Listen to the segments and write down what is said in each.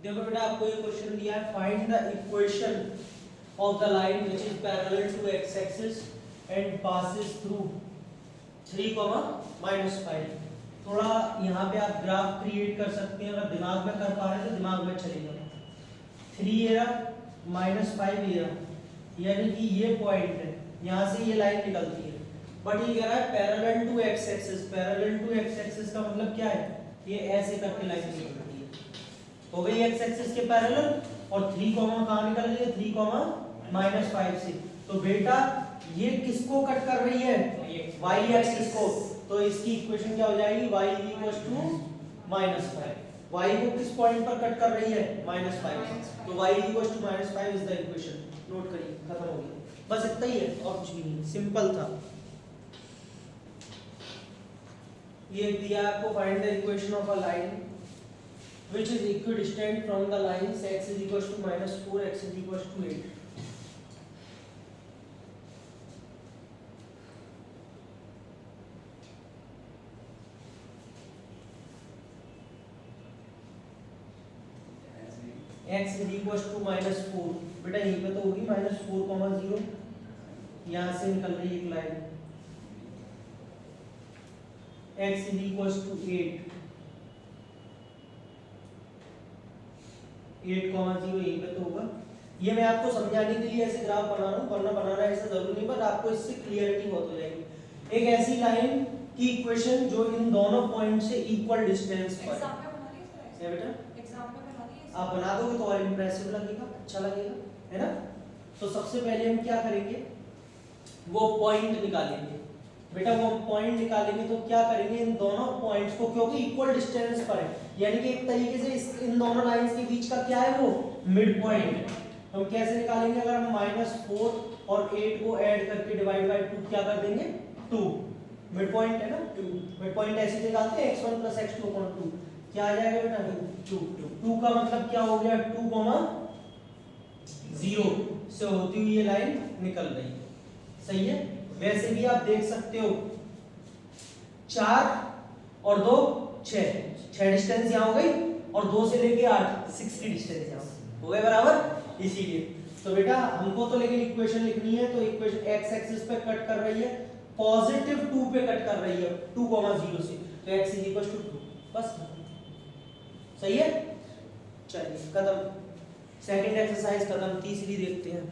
देखो बेटा आपको ये क्वेश्चन दिया है, find the equation of the line which is parallel to x axis and passes through 3, -5। थोड़ा यहाँ पे आप ग्राफ क्रिएट कर सकते हैं, अगर दिमाग में कर पा रहे हैं तो दिमाग में चलेगा। 3 ये रहा, -5 ये रहा, यानी कि ये पॉइंट है, यहाँ से ये लाइन निकलती है। बट ये कह रहा है parallel to x axis. Parallel to x axis का मतलब क्या है? ये ऐसे करके लाइन निकलती है, हो गई x एक्सिस के पैरेलल, और 3, कहाँ निकल रही है? 3, -5 से। तो बेटा ये किसको कट कर रही है? y एक्सिस को। तो इसकी इक्वेशन क्या हो जाएगी? y -5। y को किस पॉइंट पर कट कर रही है? -5। तो y -5 is the equation. Note करिए, खत्म हो गया। बस इतना ही है और कुछ भी नहीं, सिंपल था। ये दिया आपको, find the equation of a line which is equidistant from the lines x is equals to -4, x is equals to 8। x is equals to -4। बेटा यहीं पे तो होगी -4, 0, यहाँ से निकल रही है एक line. x is equals to 8, 8,0 यहीं पे तो होगा। ये मैं आपको समझाने के लिए ऐसे ग्राफ बना रहा हूँ, वरना बनाना ऐसा जरूरी नहीं, बट आपको इससे क्लियरिटी बहुत हो जाएगी। एक ऐसी लाइन की इक्वेशन जो इन दोनों पॉइंट से इक्वल डिस्टेंस पर है। बेटा आप बना दोगे तो और इंप्रेसिव लगेगा, अच्छा लगेगा, है ना। तो सबसे पहले हम क्या करेंगे, वो पॉइंट निकालेंगे। बेटा वो पॉइंट निकालेंगे तो क्या करेंगे, इन दोनों पॉइंट्स को, क्योंकि इक्वल डिस्टेंस पर है, यानी कि एक तरीके से इन दोनों लाइंस के बीच का क्या है, वो मिड पॉइंट। हम कैसे निकालेंगे? अगर हम -4 और 8 को ऐड करके डिवाइड बाय 2 क्या कर देंगे? 2। मिड पॉइंट है ना, 2। मिड पॉइंट ऐसे निकालते हैं x1 + x2/2। क्या आ जाएगा बेटा? 2। 2 का मतलब क्या हो गया? 2, 0 से होती हुई ये लाइन निकल रही है। सही है। वैसे भी आप देख सकते हो 4 और 2 6 डिस्टेंस यहाँ हो गई, और 2 से लेके 8 60 डिस्टेंस यहाँ हो गए बराबर। इसीलिए तो बेटा हमको तो लेकिन इक्वेशन लिखनी है, तो इक्वेशन x एक्सिस पे कट कर रही है, +2 पे कट कर रही है, 2, 0 से, तो x = 2। बस सही है। चलिए खत्म, सेकंड एक्सरसाइज खत्म, तीसरी देखते हैं।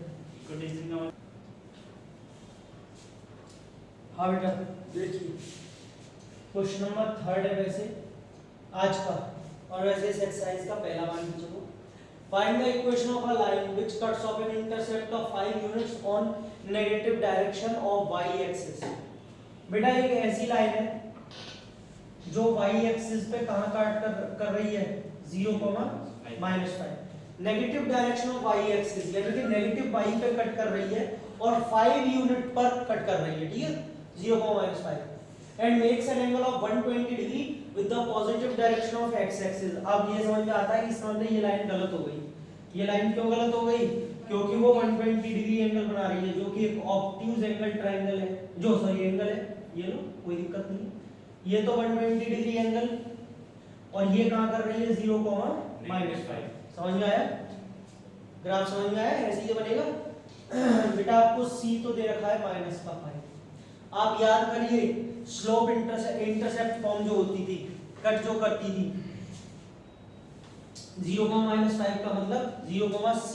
हाँ बेटा देखिए, क्वेश्चन नंबर 3 है वैसे आज का, और वैसे इस एक्सरसाइज का पहला मान लीजिए। Find the equation of a line which cuts off an intercept of 5 units on negative direction of y axis. बेटा एक ऐसी लाइन है जो y एक्सिस पे कहां काट कर रही है? 0, -5। Negative direction of y axis यानी कि नेगेटिव y पे कट कर रही है, और 5 यूनिट पर कट कर रही है, ठीक है, 0, -5, and makes an angle of 120 degree with the positive direction of x axis। अब ये समझ में आता है कि इसका मतलब ये लाइन गलत हो गई। ये लाइन क्यों गलत हो गई? क्योंकि वो 120 डिग्री एंगल बना रही है, जो कि एक ऑब्ट्यूज एंगल ट्रायंगल है, जो सॉरी एंगल है। ये लो, कोई दिक्कत नहीं, ये तो 120 डिग्री एंगल, और ये कहां कर रही है? 0, -5। समझ में आया? ग्राफ समझ में आया? ऐसे ही बनेगा। बेटा आपको c तो दे रखा है -5। आप याद करिए स्लोप इंटरसेप्ट फॉर्म जो होती थी, कट जो करती थी, 0, -5 का मतलब 0, c।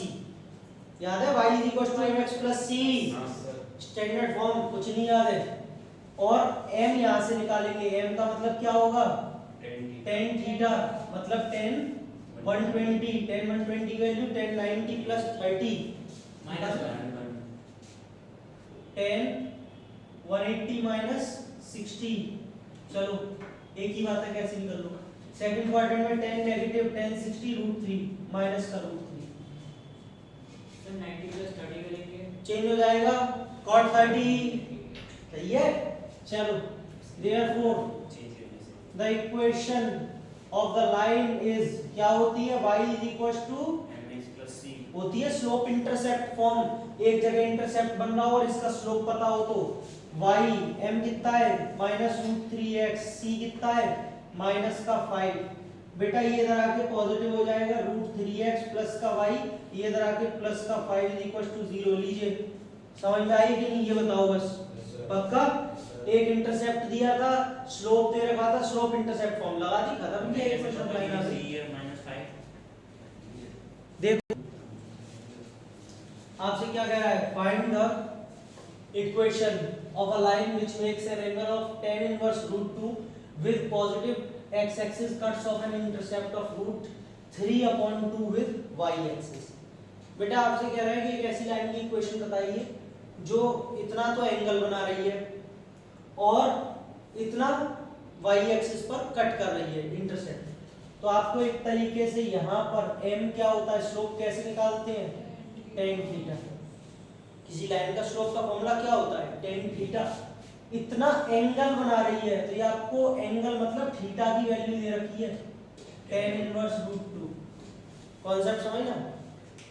याद है? y = mx + c, standard form, कुछ नहीं याद है। और m यहां से निकालेंगे, m का मतलब क्या होगा? tan थीटा, मतलब tan 120, tan 120 की वैल्यू tan 90 + 30 tan 180 - 60। चलो एक ही बात है, कैसे भी कर लो। सेकंड क्वाड्रेंट में tan नेगेटिव, tan 60 √3 माइनस का √3, सर 90 + 30 करेंगे, चेंज हो जाएगा cot 30। सही है। चलो therefore the equation of the line is क्या होती है? y mx + c होती है स्लोप इंटरसेप्ट फॉर्म। एक जगह इंटरसेप्ट बन रहा हो और इसका स्लोप पता हो तो y m कितना है? -√3x, c कितना है? -5। बेटा ये इधर आके पॉजिटिव हो जाएगा, √3x प्लस का y, ये इधर आके प्लस का 5 0 लीजिए। समझ में आई कि नहीं ये बताओ बस। पक्का? एक इंटरसेप्ट दिया था, स्लोप दे रखा था, स्लोप इंटरसेप्ट फॉर्म लगा दी, खत्म किया एक क्वेश्चन लाइन आ गई। देखो आपसे क्या कह रहा है, find the equation of a line which makes an angle of tan inverse √2 with positive x axis cuts off an intercept of √3/2 with y axis. बेटा आपसे कह रहा है कि एक ऐसी लाइन की इक्वेशन बताइए जो इतना तो एंगल बना रही है और इतना y एक्सिस पर कट कर रही है इंटरसेप्ट। तो आपको एक तरीके से यहाँ पर m क्या होता है, स्लोप कैसे निकालते हैं, tan थीटा। किसी लाइन का स्लोप का फॉर्मूला क्या होता है, tan थीटा। इतना एंगल बना रही है तो ये आपको एंगल मतलब थीटा की वैल्यू दे रखी है, tan इनवर्स √2। कॉन्सेप्ट समझ ना,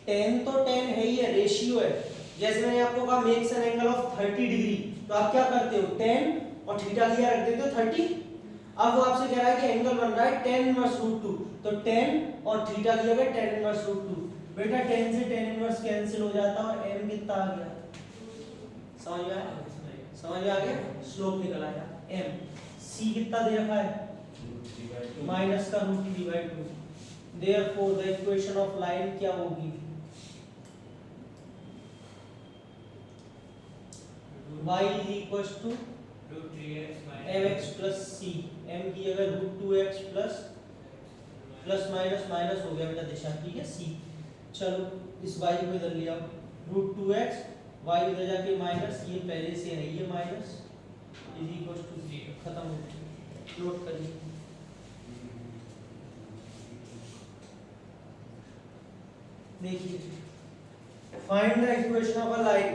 tan तो tan है ही है, रेशियो है। जैसे मैंने आपको कहा makes an angle of 30 degree, तो आप क्या करते हो, tan और थीटा लिया रख देते हो 30। अब वो आपसे कह रहा है कि एंगल बन रहा है tan इनवर्स √2, तो tan और थीटा लिया गया tan इनवर्स √2। बेटा tan से tan इनवर्स कैंसिल हो जाता है और m कितना आ गया, समझ में आया, समझ में आ गया, स्लोप निकल आया m। c कितना दे रखा है, माइनस का √3/2। Therefore the equation of line क्या होगी, y is equals to mx plus c। m की जगह √2x प्लस माइनस माइनस हो गया बेटा दिशा, ठीक है c। चलो इस y को इधर ले आओ, √2x, y इधर जाके माइनस, ये पहले से है ये माइनस, इज इक्वल टू 0। खत्म हो गया, नोट करिए। देखिए find the equation of a line.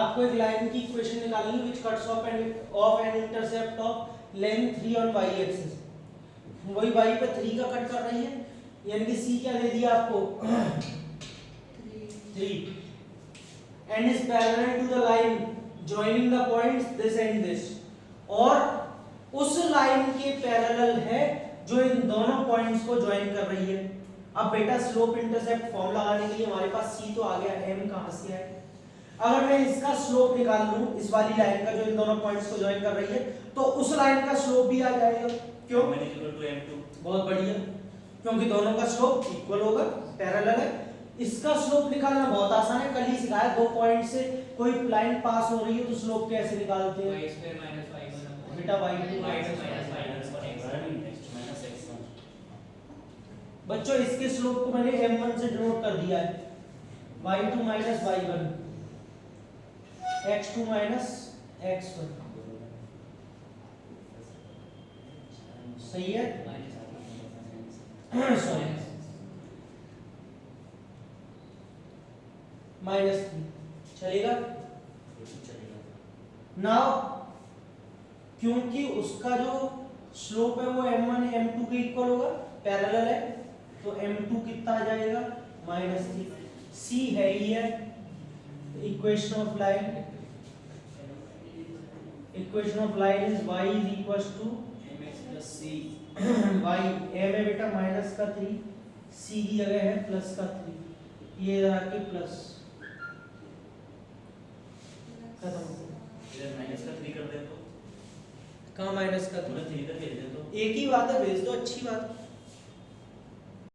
आपको एक लाइन की इक्वेशन निकालनी है which cuts off an intercept of length 3 on y axis. वही y पे 3 का कट कर रही है, यानी कि c क्या दे दिया आपको 3 and is parallel to the line joining the points this and this। और उस लाइन के पैरेलल है जो इन दोनों पॉइंट्स को ज्वाइन कर रही है। अब बेटा स्लोप इंटरसेप्ट फॉर्म लगाने के लिए हमारे पास c तो आ गया, m कहां से आया। अगर मैं इसका स्लोप निकाल लूं, इस वाली लाइन का जो इन दोनों पॉइंट्स को ज्वाइन कर रही है, तो उस लाइन का स्लोप भी आ जाएगा। क्यों, बहुत बढ़िया, क्योंकि दोनों का स्लोप इक्वल होगा, पैरेलल है। इसका स्लोप निकालना बहुत आसान है, कल ही सिखाया। दो पॉइंट से कोई लाइन पास हो रही है तो स्लोप कैसे निकालते हैं, बेटा बच्चों इसके स्लोप को मैंने m1 से डिनोट कर दिया है, y2 minus y1, x2 minus x1। सही है, -3 चलेगा। नाउ क्योंकि उसका जो स्लोप है वो m1 m2 के इक्वल होगा, पैरेलल है, तो m2 कितना आ जाएगा -3। c है ही है, equation of line is y is equals to mx plus c। y m है बेटा माइनस का 3, c की जगह है प्लस का 3, ये आके प्लस, खत्म हो गया। इधर माइनस का 3 कर दे तो कहाँ माइनस का 3 3 का भेज दे तो एक ही बात है, भेज दो, अच्छी बात।